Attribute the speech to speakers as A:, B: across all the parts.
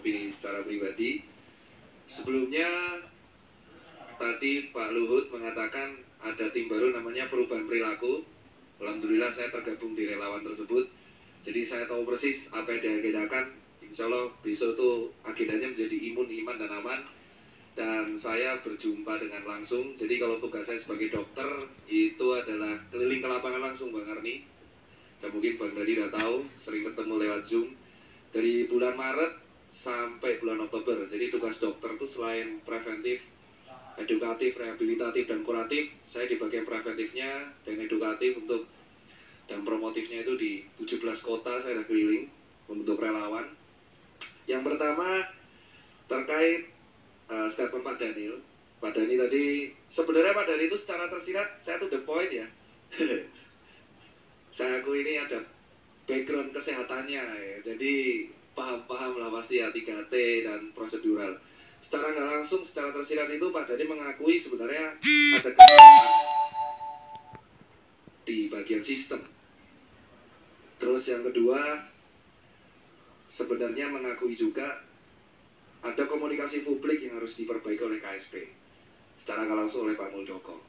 A: opini secara pribadi. Sebelumnya tadi Pak Luhut mengatakan ada tim baru namanya perubahan perilaku. Alhamdulillah saya tergabung di relawan tersebut. Jadi saya tahu persis apa yang diagendakan. Insya Allah besok itu agendanya menjadi imun, iman, dan aman. Dan saya berjumpa dengan langsung. Jadi kalau tugas saya sebagai dokter itu adalah keliling ke lapangan langsung, Bang Arni. Dan mungkin Bang Dadi udah tahu, sering ketemu lewat Zoom. Dari bulan Maret sampai bulan Oktober. Jadi tugas dokter itu selain preventif, edukatif, rehabilitatif, dan kuratif, saya di bagian preventifnya dan edukatif dan promotifnya itu di 17 kota saya ada keliling untuk relawan. Yang pertama terkait statement Pak Daniel. Pak Dani tadi, sebenarnya Pak Dani itu secara tersirat, saya tuh the point ya. Saya aku ini ada background kesehatannya ya. Jadi paham lah pasti ya 3T dan prosedural. Secara nggak langsung, secara tersirat itu Pak Dani mengakui sebenarnya ada kesalahan di bagian sistem. Terus yang kedua, sebenarnya mengakui juga ada komunikasi publik yang harus diperbaiki oleh KSP. Secara nggak langsung oleh Pak Muldoko.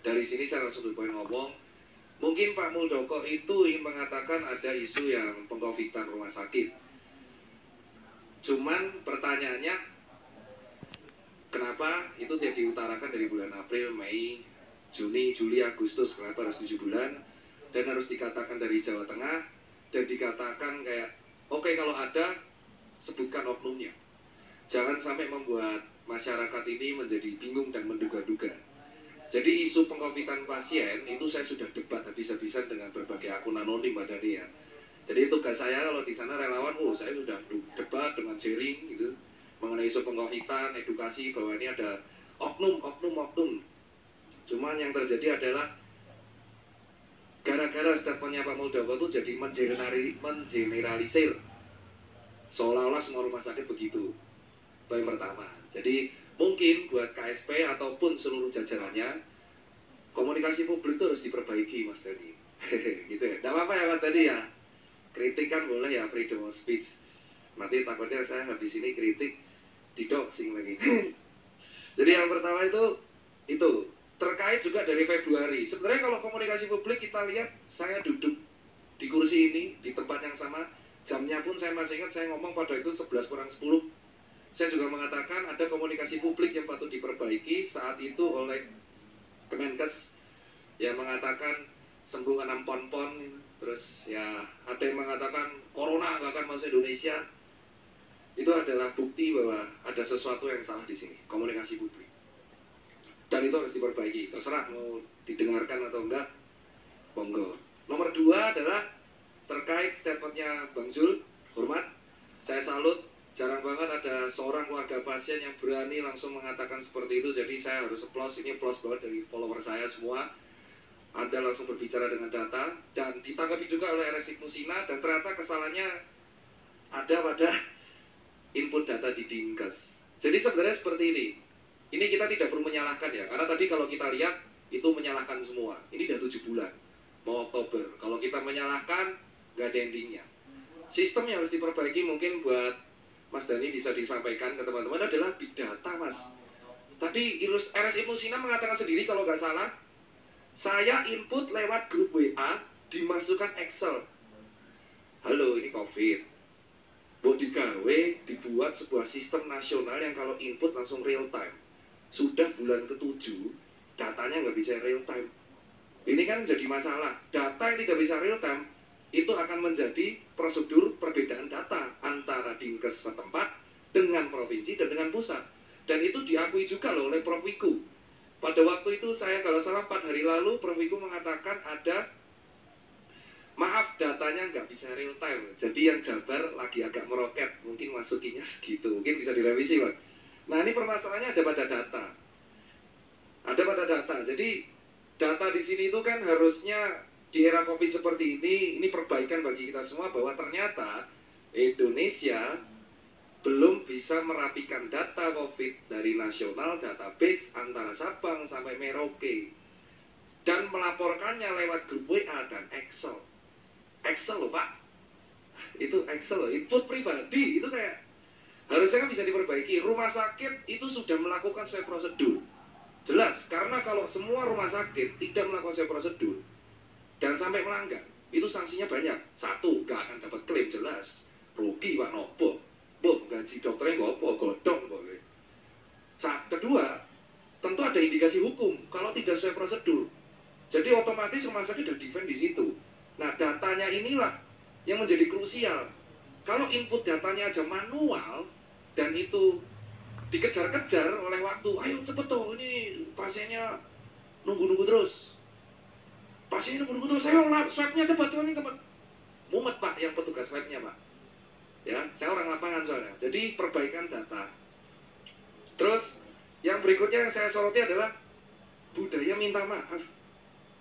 A: Dari sini saya langsung ngomong, mungkin Pak Muldoko itu ingin mengatakan ada isu yang pengcovidan rumah sakit. Cuman pertanyaannya, kenapa itu tidak diutarakan dari bulan April, Mei, Juni, Juli, Agustus, kenapa harus 7 bulan? Dan harus dikatakan dari Jawa Tengah, dan dikatakan kayak, oke, kalau ada, sebutkan oknumnya. Jangan sampai membuat masyarakat ini menjadi bingung dan menduga-duga. Jadi isu pengcovidan pasien, itu saya sudah debat habis-habisan dengan berbagai akun anonim Mbak Dani ya. Jadi tugas saya kalau di sana relawan, saya sudah debat dengan sharing gitu, mengenai isu pengcovidan, edukasi bahwa ini ada oknum. Cuman yang terjadi adalah gara-gara statementnya Pak Muldoko itu jadi mengeneralisir seolah-olah semua rumah sakit begitu. Itu yang pertama. Jadi mungkin buat KSP ataupun seluruh jajarannya, komunikasi publik itu harus diperbaiki Mas Dani. Gitu ya. Tidak apa-apa ya Mas Dani ya. Kritik kan boleh ya, freedom of speech. Nanti takutnya saya habis ini kritik didoxing lagi. Jadi yang pertama itu terkait juga dari Februari. Sebenarnya kalau komunikasi publik kita lihat, saya duduk di kursi ini di tempat yang sama, jamnya pun saya masih ingat saya ngomong pada itu 11 kurang 10. Saya juga mengatakan ada komunikasi publik yang patut diperbaiki saat itu oleh Kemenkes yang mengatakan sembuh 6 pon-pon, terus ya ada yang mengatakan corona nggak akan masuk Indonesia. Itu adalah bukti bahwa ada sesuatu yang salah di sini, komunikasi publik. Dan itu harus diperbaiki, terserah mau didengarkan atau enggak, monggo. Nomor 2 adalah terkait statementnya Bang Zul, hormat, saya salut, jarang banget ada seorang keluarga pasien yang berani langsung mengatakan seperti itu, jadi saya harus applause, ini applause banget dari follower saya semua. Anda langsung berbicara dengan data, dan ditanggapi juga oleh RS Musina, dan ternyata kesalahannya ada pada input data di Dinkes. Jadi sebenarnya seperti ini. Ini kita tidak perlu menyalahkan ya, karena tadi kalau kita lihat, itu menyalahkan semua. Ini udah 7 bulan, mau Oktober. Kalau kita menyalahkan, nggak ada endingnya. Sistem yang harus diperbaiki mungkin buat Mas Dani bisa disampaikan ke teman-teman adalah big data, Mas. Tadi RSI Musina mengatakan sendiri kalau nggak salah, saya input lewat grup WA, dimasukkan Excel. Halo, ini COVID. Buat dibuat sebuah sistem nasional yang kalau input langsung real time. Sudah bulan ke-7, datanya nggak bisa real time. Ini kan jadi masalah. Data yang tidak bisa real time, itu akan menjadi prosedur perbedaan data antara Dinkes setempat dengan provinsi dan dengan pusat. Dan itu diakui juga loh oleh Prof Wiku. Pada waktu itu saya kalau salah 4 hari lalu, Prof Wiku mengatakan ada, maaf datanya nggak bisa real time. Jadi yang Jabar lagi agak meroket, mungkin masukinya segitu, mungkin bisa direvisi Pak. Nah ini permasalahannya ada pada data. Ada pada data. Jadi data di sini itu kan harusnya di era COVID seperti ini perbaikan bagi kita semua bahwa ternyata Indonesia belum bisa merapikan data COVID dari nasional database antara Sabang sampai Merauke dan melaporkannya lewat grup WA dan Excel. Excel loh Pak, itu Excel loh, input pribadi, itu kayak Harusnya kan bisa diperbaiki. Rumah sakit itu sudah melakukan sesuai prosedur. Jelas, karena kalau semua rumah sakit tidak melakukan sesuai prosedur dan sampai melanggar, itu sanksinya banyak. Satu, gak akan dapat klaim jelas. Rugi Pak Nopo. Boh, gaji dokternya gak apa, godong boleh. Kedua, tentu ada indikasi hukum kalau tidak sesuai prosedur. Jadi otomatis rumah sakit sudah defend di situ. Nah, datanya inilah yang menjadi krusial. Kalau input datanya aja manual dan itu dikejar-kejar oleh waktu, ayo cepet toh, ini pasiennya nunggu-nunggu terus. Pasiennya nunggu-nunggu terus, ayo swabnya cepat. Mumet Pak yang petugas swabnya Pak. Ya, saya orang lapangan soalnya. Jadi perbaikan data. Terus yang berikutnya yang saya soroti adalah budaya minta maaf.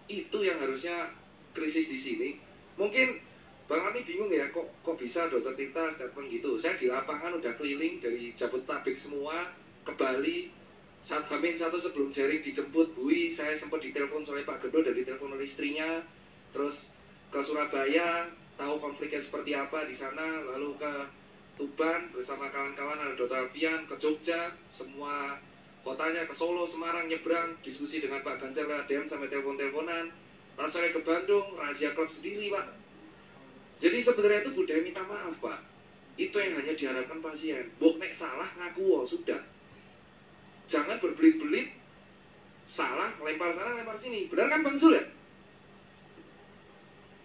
A: Itu yang harusnya krisis di sini. Mungkin Bang Ani bingung ya, kok bisa Dokter Tirta statement gitu. Saya di lapangan udah keliling dari Jabodetabek semua ke Bali. Saat Hamin satu sebelum Jering dijemput Bui, saya sempat ditelepon oleh Pak Gedo dan ditelepon oleh istrinya. Terus ke Surabaya, tahu konfliknya seperti apa di sana, lalu ke Tuban bersama kawan-kawan ada Dr. Alfian, ke Jogja, semua kotanya, ke Solo, Semarang, nyebrang, diskusi dengan Pak Ganjar, DM sampai telepon-teleponan. Lalu saya ke Bandung, rahasia klub sendiri Pak. Jadi sebenarnya itu budaya minta maaf Pak. Itu yang hanya diharapkan pasien. Bok nek salah ngaku sudah. Jangan berbelit-belit, salah, lempar sana, lempar sini. Benar kan Bang Sul ya?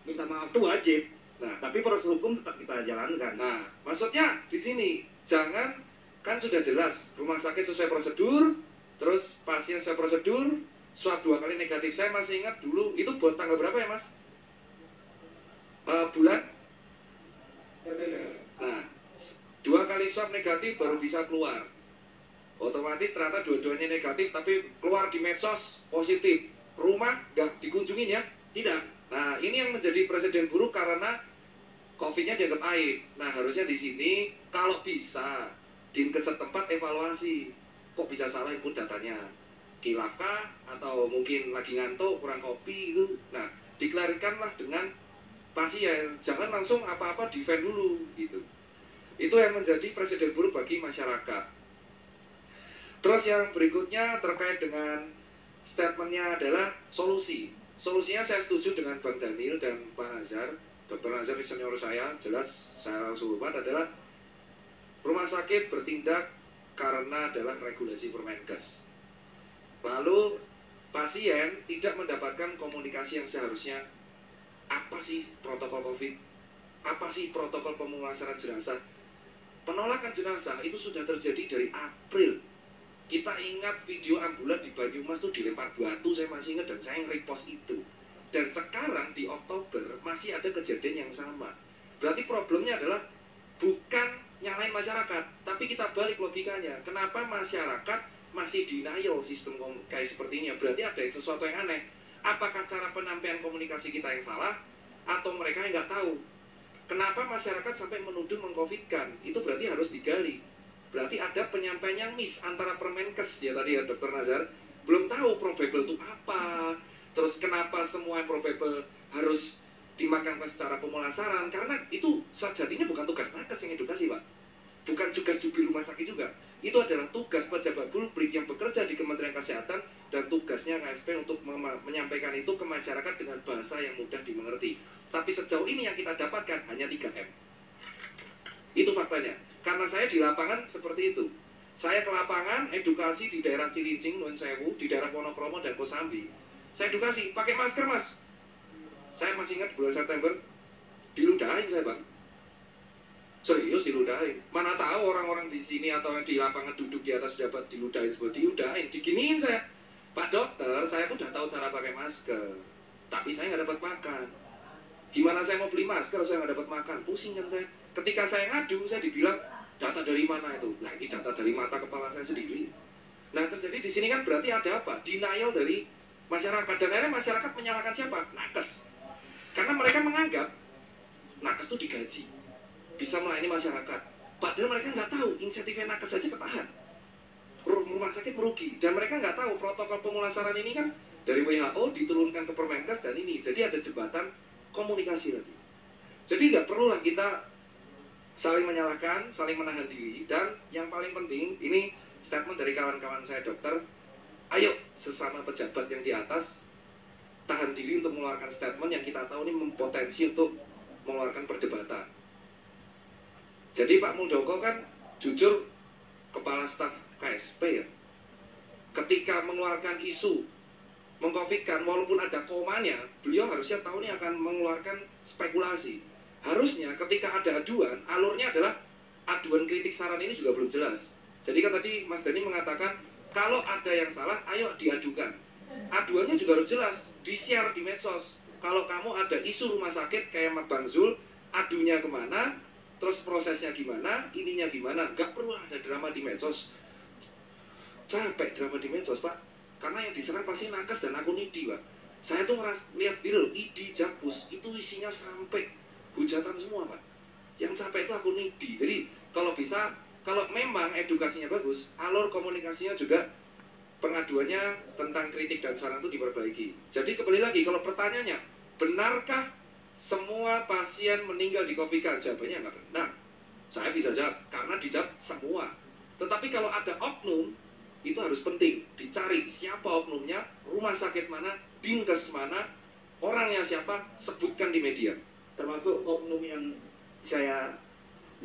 B: Minta maaf itu wajib. Nah, tapi proses hukum tetap kita jalankan.
A: Nah, maksudnya di sini jangan, kan sudah jelas rumah sakit sesuai prosedur, terus pasien sesuai prosedur, swab 2 kali negatif. Saya masih ingat dulu itu buat tanggal berapa ya Mas? Bulan? Nah, 2 kali swab negatif baru bisa keluar. Otomatis ternyata dua-duanya negatif, tapi keluar di medsos positif. Rumah nggak dikunjungin ya?
B: Tidak.
A: Nah, ini yang menjadi presiden buruk karena COVID-nya dianggap aib. Nah, harusnya di sini kalau bisa Dinkes setempat evaluasi. Kok bisa salah input datanya? Kilaf kah? Atau mungkin lagi ngantuk, kurang kopi itu. Nah, diklarikanlah dengan pasien. Jangan langsung apa-apa defend dulu gitu. Itu yang menjadi presiden buruk bagi masyarakat. Terus yang berikutnya terkait dengan statementnya adalah solusi. Solusinya saya setuju dengan Bang Daniel dan Pak Nazar. Dr. Nazar senior saya, jelas saya langsung hormat adalah rumah sakit bertindak karena adalah regulasi Permenkes. Lalu pasien tidak mendapatkan komunikasi yang seharusnya. Apa sih protokol COVID? Apa sih protokol pemulasaran jenazah? Penolakan jenazah itu sudah terjadi dari April. Kita ingat video ambulan di Banyumas tuh dilempar batu, saya masih ingat dan saya nge-repost itu. Dan sekarang di Oktober masih ada kejadian yang sama. Berarti problemnya adalah bukan nyalain masyarakat, tapi kita balik logikanya. Kenapa masyarakat masih denial sistem kayak seperti ini? Berarti ada sesuatu yang aneh. Apakah cara penyampaian komunikasi kita yang salah, atau mereka yang nggak tahu? Kenapa masyarakat sampai menuduh mengcovidkan? Itu berarti harus digali. Berarti ada penyampaian yang miss antara Permenkes ya tadi ya Dr. Nazar. Belum tahu probable itu apa. Terus kenapa semua probable harus dimakamkan secara pemulasaran? Karena itu sejatinya bukan tugas nakes yang edukasi Pak. Bukan tugas jubir rumah sakit juga. Itu adalah tugas pejabat publik yang bekerja di Kementerian Kesehatan dan tugasnya KSP untuk menyampaikan itu ke masyarakat dengan bahasa yang mudah dimengerti. Tapi sejauh ini yang kita dapatkan hanya 3M. Itu faktanya. Karena saya di lapangan seperti itu. Saya ke lapangan edukasi di daerah Cilincing, Nuwun Sewu, di daerah Wonokromo dan Kosambi. Saya edukasi, pakai masker Mas. Saya masih ingat bulan September diludahin saya Bang. Serius diludahin. Mana tahu orang-orang di sini atau yang di lapangan duduk di atas pejabat diludahin seperti diludahin. Diginiin saya. Pak dokter, saya tuh udah tahu cara pakai masker. Tapi saya nggak dapat makan. Gimana saya mau beli masker saya nggak dapat makan? Pusing kan saya. Ketika saya ngadu, saya dibilang data dari mana itu? Nah ini data dari mata kepala saya sendiri. Nah terjadi di sini kan berarti ada apa? Denial dari masyarakat. Dan akhirnya masyarakat menyalahkan siapa? Nakes. Karena mereka menganggap nakes itu digaji, bisa melayani masyarakat. Padahal mereka nggak tahu insentifnya nakes saja ketahan. Rumah sakit merugi. Dan mereka nggak tahu protokol pemulasaran ini kan dari WHO diturunkan ke Permenkes dan ini. Jadi ada jembatan komunikasi lagi. Jadi nggak perlulah kita saling menyalahkan, saling menahan diri, dan yang paling penting, ini statement dari kawan-kawan saya dokter, ayo sesama pejabat yang di atas, tahan diri untuk mengeluarkan statement yang kita tahu ini mempotensi untuk mengeluarkan perdebatan. Jadi Pak Muldoko kan jujur kepala staf KSP ya, ketika mengeluarkan isu mengcovidkan, walaupun ada komanya, beliau harusnya tahu ini akan mengeluarkan spekulasi. Harusnya ketika ada aduan, alurnya adalah aduan kritik saran ini juga belum jelas. Jadi kan tadi Mas Dani mengatakan, kalau ada yang salah, ayo diadukan. Aduannya juga harus jelas, di-share di medsos. Kalau kamu ada isu rumah sakit kayak Bang Zul, adunya kemana, terus prosesnya gimana, ininya gimana. Gak perlu ada drama di medsos. Capek drama di medsos, Pak. Karena yang diserang pasti nakes dan akun ID, Pak. Saya tuh lihat sendiri loh, ID Jakpus, itu isinya sampai hujatan semua, Pak. Yang capek itu akun ID. Jadi kalau bisa, kalau memang edukasinya bagus, alur komunikasinya juga pengaduannya tentang kritik dan saran itu diperbaiki. Jadi kembali lagi, kalau pertanyaannya, benarkah semua pasien meninggal di COVID? Jawabannya nggak benar. Saya bisa jawab, karena dijawab semua. Tetapi kalau ada oknum, itu harus penting. Dicari siapa oknumnya, rumah sakit mana, dinkes mana, orangnya siapa, sebutkan di media.
B: Termasuk oknum yang saya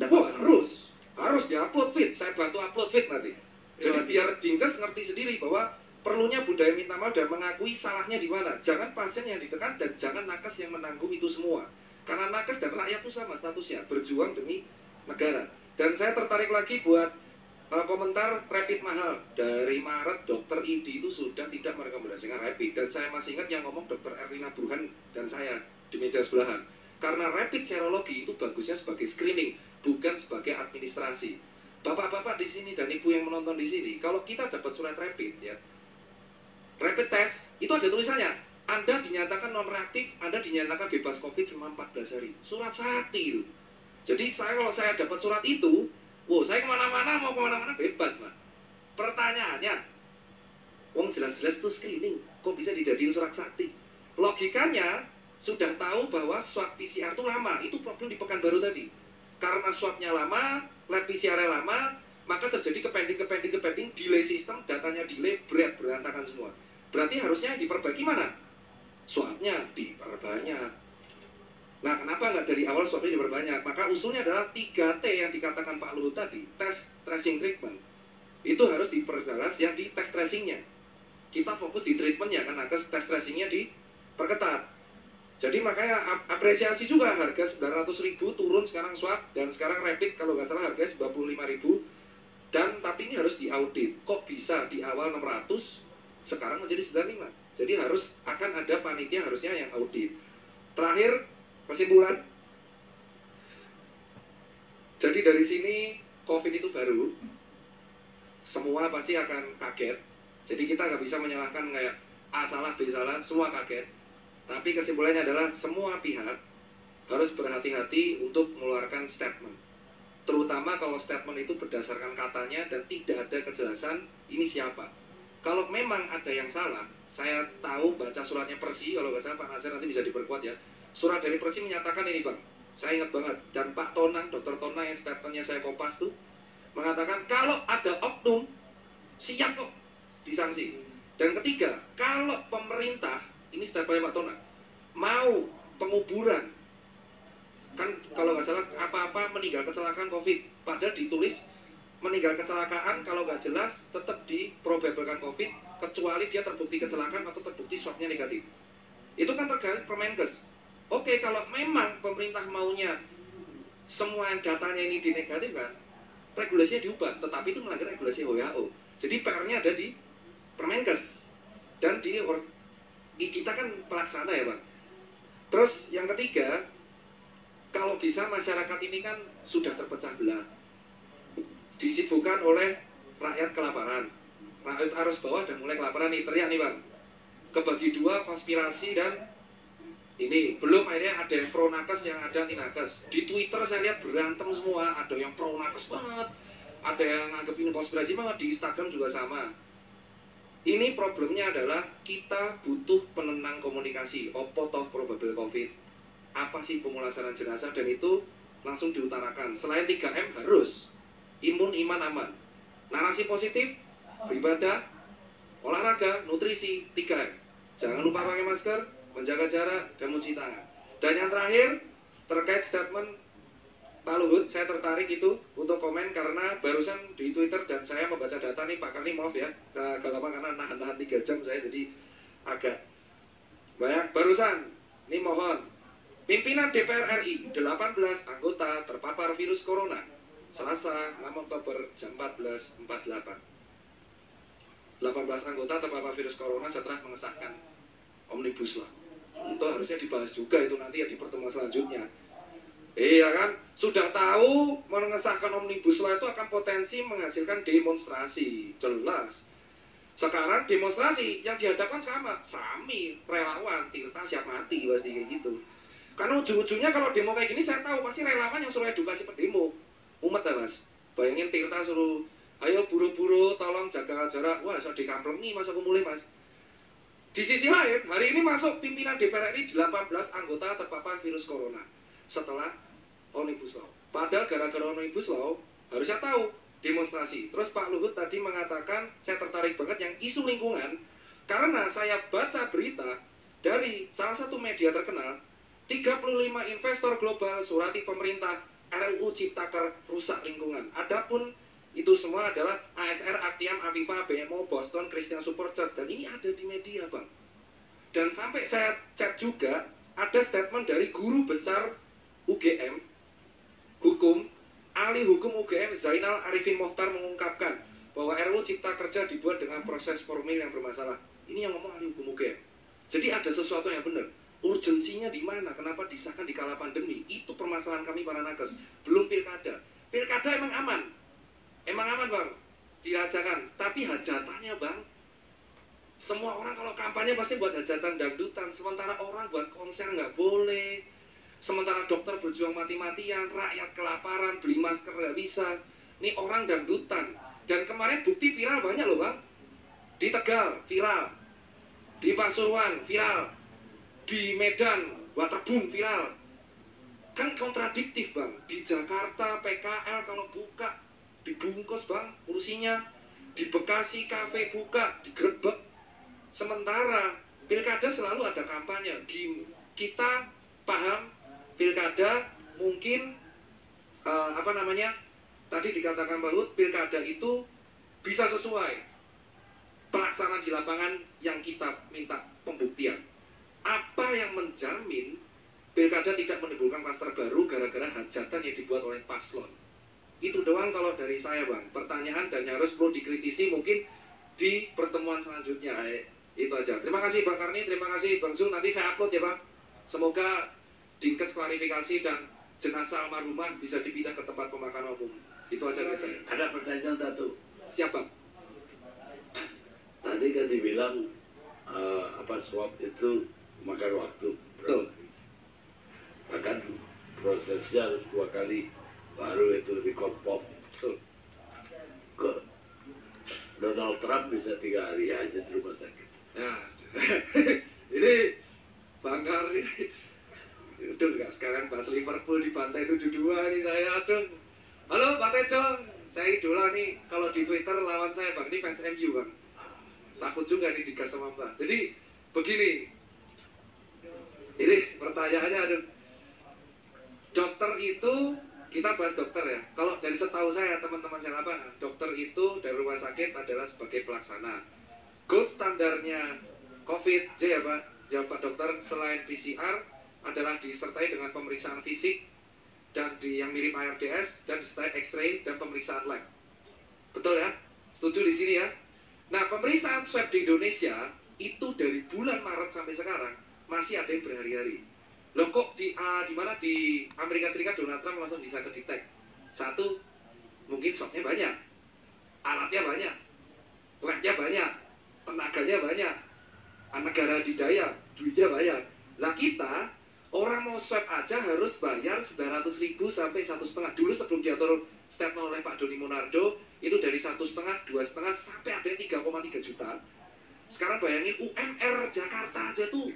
A: Oh,
B: dapat.
A: harus diupload feed. Saya bantu upload feed nanti. Jadi biar dinkes ngerti sendiri bahwa perlunya budaya minta maaf dan mengakui salahnya di mana. Jangan pasien yang ditekan dan jangan nakes yang menanggung itu semua. Karena nakes dan rakyat itu sama statusnya, berjuang demi negara. Dan saya tertarik lagi buat komentar rapid mahal. Dari Maret dokter ID itu sudah tidak merekomendasikan rapid. Dan saya masih ingat yang ngomong dokter Erlina Burhan dan saya di meja sebelahan. Karena rapid serologi itu bagusnya sebagai screening, bukan sebagai administrasi. Bapak-bapak di sini dan ibu yang menonton di sini, kalau kita dapat surat rapid ya, rapid test itu ada tulisannya, Anda dinyatakan non reaktif, Anda dinyatakan bebas COVID selama 14 hari. Surat sakti itu. Jadi kalau saya dapat surat itu, wow, saya kemana-mana, mau kemana-mana bebas, Mas. Pertanyaannya, wong jelas-jelas itu screening, kok bisa dijadiin surat sakti? Logikanya, sudah tahu bahwa swab PCR itu lama, itu problem di Pekanbaru tadi. Karena swabnya lama, lab PCR-nya lama, maka terjadi kepending, delay sistem, datanya delay, berantakan semua. Berarti harusnya diperbaiki mana? Swabnya diperbanyak. Nah, kenapa nggak dari awal swabnya diperbanyak? Maka usulnya adalah 3T yang dikatakan Pak Luhut tadi, test, tracing, treatment. Itu harus diperjelas yang di test tracingnya. Kita fokus di treatmentnya, karena tes tracingnya diperketat. Jadi makanya apresiasi juga harga 900.000 turun sekarang swab dan sekarang rapid kalau nggak salah harga 95.000 dan tapi ini harus diaudit. Kok bisa di awal 600 sekarang menjadi 95? Jadi harus akan ada panitia harusnya yang audit. Terakhir kesimpulan. Jadi dari sini COVID itu baru. Semua pasti akan kaget. Jadi kita nggak bisa menyalahkan kayak A salah, B salah, semua kaget. Tapi kesimpulannya adalah semua pihak harus berhati-hati untuk mengeluarkan statement. Terutama kalau statement itu berdasarkan katanya dan tidak ada kejelasan ini siapa. Kalau memang ada yang salah, saya tahu baca suratnya Persi, kalau nggak salah Pak Nasir nanti bisa diperkuat ya. Surat dari Persi menyatakan ini Bang, saya ingat banget. Dan Pak Tonang, Dr. Tonang yang statementnya saya kopas tuh, mengatakan kalau ada oknum, siap kok disanksi. Dan ketiga, kalau pemerintah, ini statementnya Pak Tonang, mau penguburan, kan kalau nggak salah apa-apa meninggal kecelakaan COVID, padahal ditulis meninggal kecelakaan kalau nggak jelas tetap diprobabelkan COVID, kecuali dia terbukti kecelakaan atau terbukti swabnya negatif. Itu kan terkait Permenkes. Oke, kalau memang pemerintah maunya semua datanya ini dinegatifkan, regulasinya diubah, tetapi itu melanggar regulasi WHO. Jadi PR-nya ada di Permenkes dan kita kan pelaksana ya Bang. Terus yang ketiga, kalau bisa masyarakat ini kan sudah terpecah belah, disibukkan oleh rakyat kelaparan, rakyat arus bawah dan mulai kelaparan nih, teriak nih Bang, kebagi dua konspirasi dan ini belum akhirnya ada yang pro nakes yang ada anti nakes. Di Twitter saya lihat berantem semua, ada yang pro nakes banget, ada yang nganggep ini konspirasi banget, di Instagram juga sama. Ini problemnya adalah kita butuh penenang komunikasi. Opo toh probable COVID? Apa sih pemulasaran jenazah? Dan itu langsung diutarakan. Selain 3M harus imun, iman, aman. Narasi positif, beribadah, olahraga, nutrisi, 3M. Jangan lupa pakai masker, menjaga jarak, dan mencuci tangan. Dan yang terakhir, terkait statement Pak Luhut, saya tertarik itu untuk komen karena barusan di Twitter dan saya membaca data nih Pak Karni, maaf ya, agak lama karena nahan-nahan 3 jam saya jadi agak banyak. Barusan, ini mohon, pimpinan DPR RI, 18 anggota terpapar virus corona, Selasa 6 Oktober jam 14.48. 18 anggota terpapar virus corona setelah mengesahkan Omnibus Law. Itu harusnya dibahas juga itu nanti ya di pertemuan selanjutnya. Iya kan, sudah tahu mengesahkan Omnibus Law itu akan potensi menghasilkan demonstrasi, jelas. Sekarang demonstrasi yang dihadapkan sama Sami, relawan, Tirta siap mati pasti kayak gitu. Karena ujung-ujungnya kalau demo kayak gini saya tahu pasti relawan yang suruh edukasi pendemo. Umat ya mas, bayangin Tirta suruh, ayo buru-buru tolong jaga jarak, wah so dikamplengi masa mulai mas. Di sisi lain, hari ini masuk pimpinan DPR RI 18 anggota terpapar virus corona setelah Omnibus Law. Padahal gara-gara Omnibus Law harusnya tahu demonstrasi. Terus Pak Luhut tadi mengatakan, saya tertarik banget yang isu lingkungan, karena saya baca berita dari salah satu media terkenal, 35 investor global surati pemerintah RUU Ciptaker rusak lingkungan. Adapun itu semua adalah ASR, Actiam, Aviva, BMO, Boston, Christian Support Church. Dan ini ada di media bang. Dan sampai saya cek juga, ada statement dari guru besar UGM, hukum, ahli hukum UGM Zainal Arifin Mohtar mengungkapkan bahwa RUU Cipta Kerja dibuat dengan proses formil yang bermasalah. Ini yang ngomong ahli hukum UGM. Jadi ada sesuatu yang benar. Urgensinya di mana? Kenapa disahkan di kala pandemi? Itu permasalahan kami para nakes. Belum pilkada. Pilkada emang aman. Emang aman bang, dirajakan. Tapi hajatannya bang, semua orang kalau kampanye pasti buat hajatan dangdutan. Sementara orang buat konser nggak boleh. Sementara dokter berjuang mati-matian, rakyat kelaparan, beli masker nggak bisa. Ini orang dangdutan. Dan kemarin bukti viral banyak loh bang. Di Tegal viral, di Pasuruan viral, di Medan Waterboom viral. Kan kontradiktif bang. Di Jakarta PKL kalau buka dibungkus bang kursinya, di Bekasi kafe buka digerebek. Sementara pilkada selalu ada kampanye. Kita paham pilkada mungkin tadi dikatakan Pak Luhut, pilkada itu bisa sesuai pelaksanaan di lapangan yang kita minta pembuktian. Apa yang menjamin pilkada tidak menimbulkan klaster baru gara-gara hajatan yang dibuat oleh paslon? Itu doang kalau dari saya bang, pertanyaan dan harus perlu dikritisi mungkin di pertemuan selanjutnya. Itu aja. Terima kasih Bang Karni, terima kasih Bang Zul, nanti saya upload ya Bang. Semoga Dinkes klarifikasi dan jenazah almarhumah bisa dipindah ke tempat pemakaman umum. Itu aja dari saya.
C: Ada pertanyaan satu.
A: Siapa?
C: Tadi kan dibilang swab itu makan waktu.
A: Betul.
C: Bahkan prosesnya harus 2 kali baru itu lebih kompok.
A: Betul.
C: Kok Donald Trump bisa 3 hari aja di rumah sakit?
A: Ya, ini Bang Karni, udah nggak sekarang bahas Liverpool dibantai 7-2 nih saya, aduh. Halo Bang Tejong, saya idola nih, kalau di Twitter lawan saya Bang, ini fans MU Bang. Takut juga nih digas sama Mbak. Jadi begini, ini pertanyaannya ada, dokter itu, kita bahas dokter ya. Kalau dari setahu saya teman-teman saya dokter itu dari rumah sakit adalah sebagai pelaksana. Gold standarnya COVID, ya Pak dokter, selain PCR adalah disertai dengan pemeriksaan fisik dan yang mirip ARDS dan disertai X-ray dan pemeriksaan lab. Betul ya? Setuju di sini ya? Nah, pemeriksaan swab di Indonesia itu dari bulan Maret sampai sekarang masih ada yang berhari-hari. Loh kok di Amerika Serikat Donald Trump langsung bisa kedetek? Satu, mungkin swabnya banyak, alatnya banyak, labnya banyak, tenaganya banyak, negara didaya, duitnya banyak. Lah kita, orang mau swab aja harus bayar 900.000 sampai 1,5. Dulu sebelum diatur statement oleh Pak Doni Monardo, itu dari 1,5, 2,5 sampai ada 3,3 juta. Sekarang bayangin UMR Jakarta aja tuh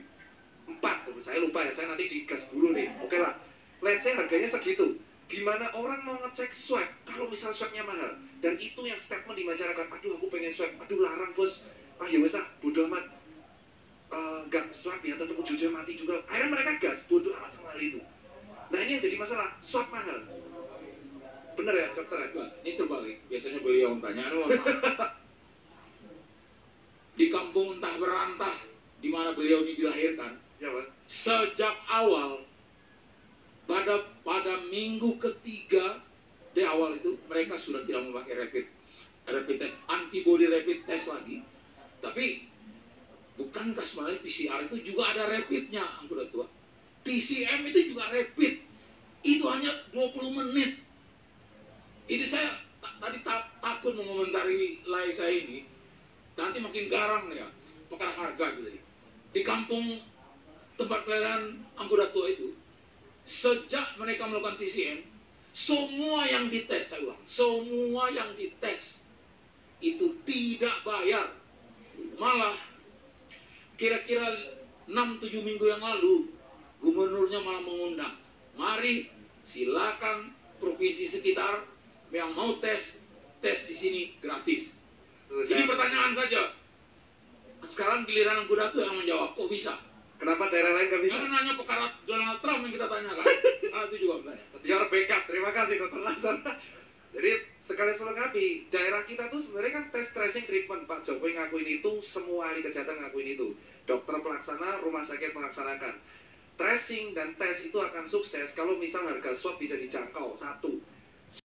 A: 4, saya lupa ya, saya nanti digas dulu nih. Oke lah, let's say harganya segitu. Gimana orang mau ngecek swab kalau misal swabnya mahal? Dan itu yang statement di masyarakat, aduh aku pengen swab, aduh larang bos, ah ya wes lah, bodoh amat, nggak swab ya tetap ujung-ujungnya mati juga. Akhirnya mereka gas, bodoh amat sama hal itu. Nah ini yang jadi masalah, swab mahal. Bener ya dokter?
D: Ini terbalik, biasanya beliau tanya, di kampung entah berantah di mana beliau ini dilahirkan,
A: Ya Pak.
D: sejak awal pada minggu ketiga di awal itu mereka sudah tidak memakai rapid test, antibody rapid test lagi. Tapi bukankah sebenarnya PCR itu juga ada rapidnya, Angkuda Tua? TCM itu juga rapid, itu hanya 20 menit. Ini saya tadi takut mengomentari live saya ini, nanti makin garang ya, perkara harga gitu. Di kampung tempat kelahiran Angkuda Tua itu, sejak mereka melakukan TCM, semua yang dites, saya ulang, semua yang dites itu tidak bayar. Malah kira-kira 6-7 minggu yang lalu, gubernurnya malah mengundang, mari silakan provinsi sekitar yang mau tes di sini gratis. Jadi pertanyaan saja, sekarang giliran Angkuda Tua yang menjawab, kok bisa?
A: Kenapa daerah lain nggak bisa?
D: Jangan nanya perkara Donald Trump yang kita tanyakan. Itu juga bertanya.
A: Setiap backup, terima kasih dokter Laksana. Jadi sekali selengkapi, daerah kita tuh sebenarnya kan tes tracing treatment. Pak Jokowi ngakuin itu, semua ahli kesehatan ngakuin itu. Dokter pelaksana, rumah sakit melaksanakan. Tracing dan tes itu akan sukses kalau misal harga swab bisa dijangkau, satu.